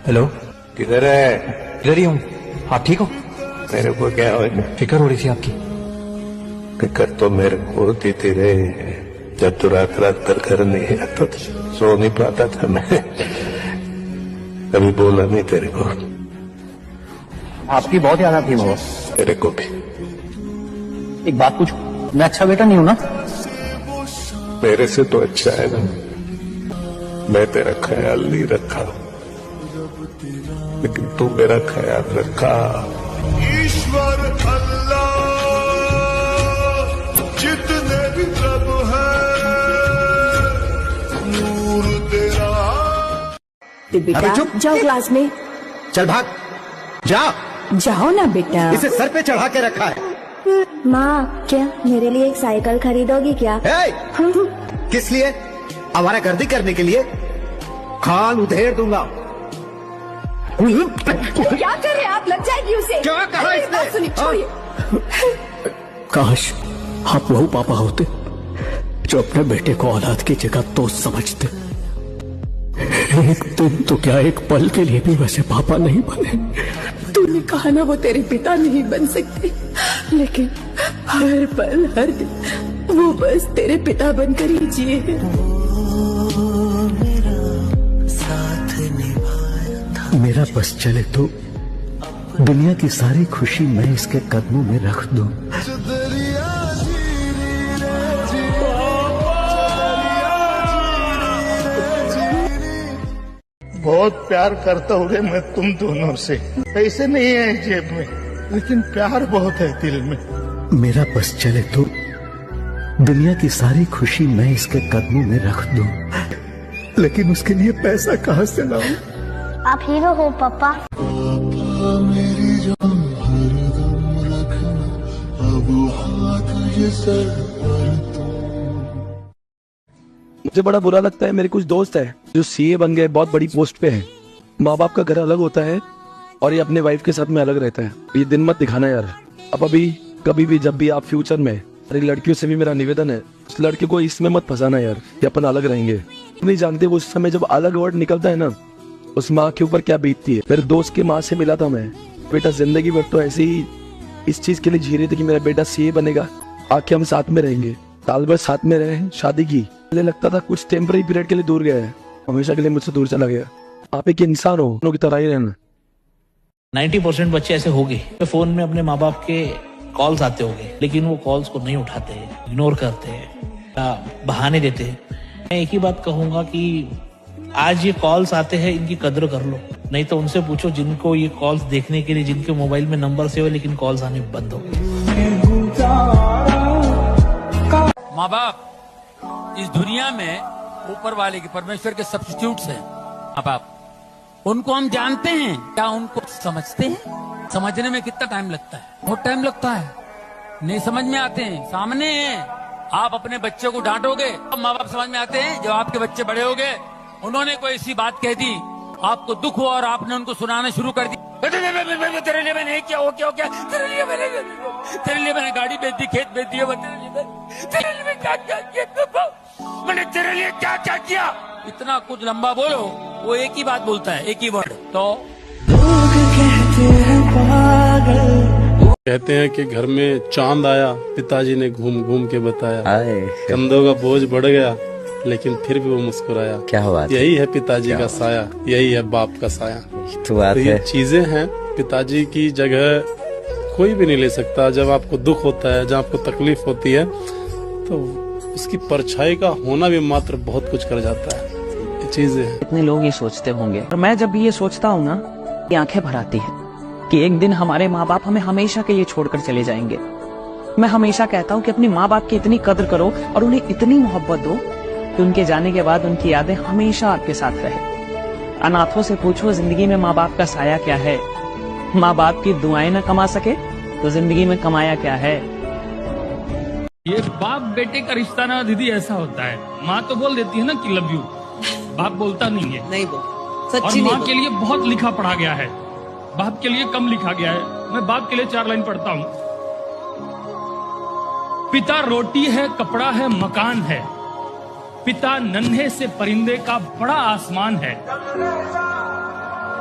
Hello, किधर है? इधर ही हूँ। आप ठीक हो? मेरे को क्या हो? फिक्र हो रही थी आपकी। फिक्र तो मेरे को होती थी रे। जब तू रात रात भर घर नहीं आता तो सो नहीं पाता था मैं। कभी बोला नहीं तेरे को? आपकी बहुत याद आती है बाबा। तेरे को भी। एक बात पूछूं, मैं अच्छा बेटा नहीं हूं ना? मेरे से तो अच्छा है ना। मैं तेरा ख्याल नहीं रखा, लेकिन तू मेरा ख्याल रखा। ईश्वर अल्लाह जितने भी प्रभ है, नूर तेरा। बेटा जाओ क्लास में। चल भाग, जा। जाओ ना बेटा। इसे सर पे चढ़ा के रखा है। माँ, क्या मेरे लिए एक साइकिल खरीदोगी क्या? किस लिए? आवारा गर्दी करने के लिए? खाल उधेड़ दूंगा। क्या कर रहे हैं आप? लग जाएगी उसे। क्या कहा इसने? सुनिए, छोड़िए। काश आप वही पापा होते जो अपने बेटे को औलाद की जगह दोस्त समझते। एक दिन तो क्या, एक पल के लिए भी वैसे पापा नहीं बने। तूने कहा ना वो तेरे पिता नहीं बन सकते, लेकिन हर पल हर दिन वो बस तेरे पिता बनकर ही जिए हैं। मेरा बस चले तो दुनिया की सारी खुशी मैं इसके कदमों में रख दूं। बहुत प्यार करता हूँ रे मैं तुम दोनों से। पैसे नहीं है जेब में, लेकिन प्यार बहुत है दिल में। मेरा बस चले तो दुनिया की सारी खुशी मैं इसके कदमों में रख दूं, लेकिन उसके लिए पैसा कहाँ से लाऊं? आप हीरो हो पापा। मेरी जान हरदम रखना, अब हाथ ये सर पर तुम। मुझे बड़ा बुरा लगता है, मेरे कुछ दोस्त है जो सीए बन गए, बहुत बड़ी पोस्ट पे हैं। माँ बाप का घर अलग होता है और ये अपने वाइफ के साथ में अलग रहता है। ये दिन मत दिखाना यार। अब अभी कभी भी जब भी आप फ्यूचर में, अरे लड़कियों से भी मेरा निवेदन है, उस लड़के को इसमें मत फंसाना यार कि अपन अलग रहेंगे। नहीं जानते वो उस समय जब अलग वर्ड निकलता है ना, उस माँ के ऊपर क्या बीतती है। मेरे दोस्त की माँ से मिला था मैं। बेटा जिंदगी भर तो ऐसे ही इस चीज के लिए जी रहे थे कि मेरा बेटा सीए बनेगा, आके हम साथ में रहेंगे। साल भर साथ में रहे, शादी की। मुझे लगता था कुछ टेम्पररी पीरियड के लिए दूर गया है, हमेशा के लिए मुझसे दूर चला गया। आप एक इंसान हो, उन्हों की तरह ही रहना। 90% बच्चे ऐसे हो गए, फोन में अपने माँ बाप के कॉल्स आते होंगे, लेकिन वो कॉल्स को नहीं उठाते, इग्नोर करते हैं, बहाने देते हैं। मैं एक ही बात कहूंगा कि आज ये कॉल्स आते हैं, इनकी कदर कर लो। नहीं तो उनसे पूछो जिनको ये कॉल्स देखने के लिए, जिनके मोबाइल में नंबर सेव है लेकिन कॉल्स आने बंद हो गए। माँ बाप इस दुनिया में ऊपर वाले के, परमेश्वर के सब्स्टिट्यूट्स हैं। माँ बाप उनको हम जानते हैं क्या? उनको समझते हैं? समझने में कितना टाइम लगता है? बहुत टाइम लगता है, नहीं समझ में आते हैं। सामने हैं, आप अपने बच्चे को डांटोगे, अब माँ बाप समझ में आते हैं। जब आपके बच्चे बड़े हो गए, उन्होंने कोई ऐसी बात कह दी, आपको दुख हुआ और आपने उनको सुनाना शुरू कर दी। तेरे लिए मैंने क्या हो, क्या तेरे लिए मैंने गाड़ी बेच दी, खेत बेच दिया, तेरे लिए क्या किया, मैंने तेरे लिए क्या क्या किया। इतना कुछ लंबा बोलो, वो एक ही बात बोलता है, एक ही वर्ड। तो कहते हैं कि घर में चांद आया, पिताजी ने घूम घूम के बताया, कंधों का बोझ बढ़ गया लेकिन फिर भी वो मुस्कुराया। क्या बात? यही है पिताजी का साया, यही है बाप का साया। तो ये चीजें हैं, पिताजी की जगह कोई भी नहीं ले सकता। जब आपको दुख होता है, जब आपको तकलीफ होती है, तो उसकी परछाई का होना भी मात्र बहुत कुछ कर जाता है। ये चीजें हैं। इतने लोग ये सोचते होंगे, और मैं जब भी ये सोचता हूँ ना, ये आंखें भर आती है कि एक दिन हमारे माँ बाप हमें हमेशा के लिए छोड़कर चले जाएंगे। मैं हमेशा कहता हूँ कि अपनी माँ बाप की इतनी कदर करो और उन्हें इतनी मोहब्बत दो कि उनके जाने के बाद उनकी यादें हमेशा आपके साथ रहे। अनाथों से पूछो जिंदगी में माँ बाप का साया क्या है। माँ बाप की दुआएं न कमा सके तो जिंदगी में कमाया क्या है। ये बाप बेटे का रिश्ता ना दीदी ऐसा होता है, माँ तो बोल देती है ना कि लव यू, बाप बोलता नहीं है। नहीं बोल, और माँ के लिए बहुत लिखा पढ़ा गया है, बाप के लिए कम लिखा गया है। मैं बाप के लिए 4 लाइन पढ़ता हूँ। पिता रोटी है, कपड़ा है, मकान है, पिता नन्हे से परिंदे का बड़ा आसमान है,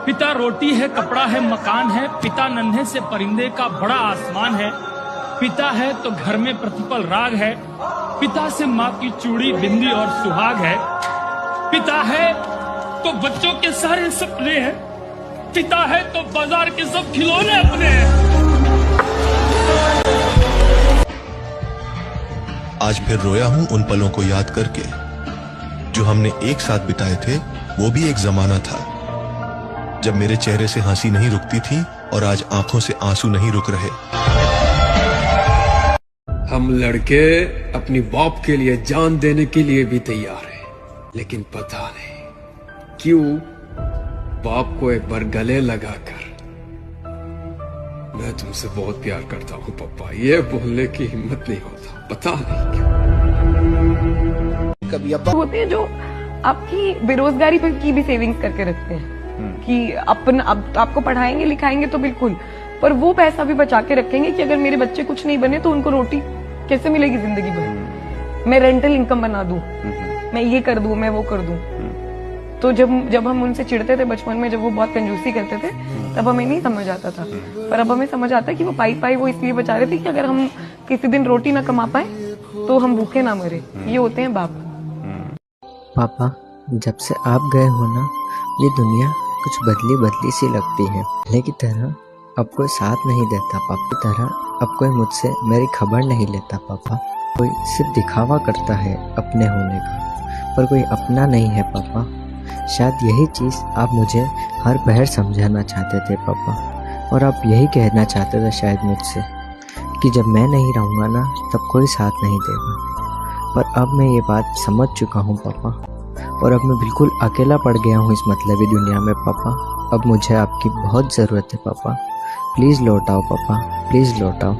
पिता रोटी है, कपड़ा है, मकान है। पिता नन्हे से परिंदे का बड़ा आसमान है। पिता है तो घर में प्रतिपल राग है। पिता से माँ की चूड़ी, बिंदी और सुहाग है। पिता है तो बच्चों के सारे सपने हैं। पिता है तो बाजार के सब खिलौने अपने हैं। आज फिर रोया हूं उन पलों को याद करके जो हमने एक साथ बिताए थे। वो भी एक जमाना था जब मेरे चेहरे से हंसी नहीं रुकती थी और आज आंखों से आंसू नहीं रुक रहे। हम लड़के अपनी बाप के लिए जान देने के लिए भी तैयार हैं, लेकिन पता नहीं क्यों बाप को एक बार गले लगाकर मैं तुमसे बहुत प्यार करता हूँ पापा, ये बोलने की हिम्मत नहीं होता। पता नहीं क्यों। कभी होते हैं जो आपकी बेरोजगारी पर की भी सेविंग्स करके रखते हैं कि आपको पढ़ाएंगे लिखाएंगे तो बिल्कुल, पर वो पैसा भी बचा के रखेंगे कि अगर मेरे बच्चे कुछ नहीं बने तो उनको रोटी कैसे मिलेगी जिंदगी भर। मैं रेंटल इनकम बना दूं, मैं ये कर दूं, मैं वो कर दूं। तो जब हम उनसे चिढ़ते थे बचपन में, जब वो बहुत कंजूसी करते थे, तब हमें नहीं समझ आता था, पर अब हमें समझ आता है कि वो पाई वो इसलिए बचा रहे थे कि अगर हम किसी दिन रोटी ना कमा पाए तो हम भूखे ना मरे। ये होते हैं बाप। पापा, जब से आप गए हो ना, ये दुनिया कुछ बदली सी लगती है। पहले की तरह अब कोई साथ नहीं देता पापा, की तरह अब कोई मुझसे मेरी खबर नहीं लेता पापा। कोई सिर्फ दिखावा करता है अपने होने का, पर कोई अपना नहीं है पापा। शायद यही चीज़ आप मुझे हर पहर समझाना चाहते थे पापा, और आप यही कहना चाहते थे शायद मुझसे कि जब मैं नहीं रहूँगा ना तब कोई साथ नहीं देगा। पर अब मैं ये बात समझ चुका हूँ पापा, और अब मैं बिल्कुल अकेला पड़ गया हूँ इस मतलबी दुनिया में पापा। अब मुझे आपकी बहुत ज़रूरत है पापा। प्लीज़ लौट आओ पापा, प्लीज़ लौट आओ।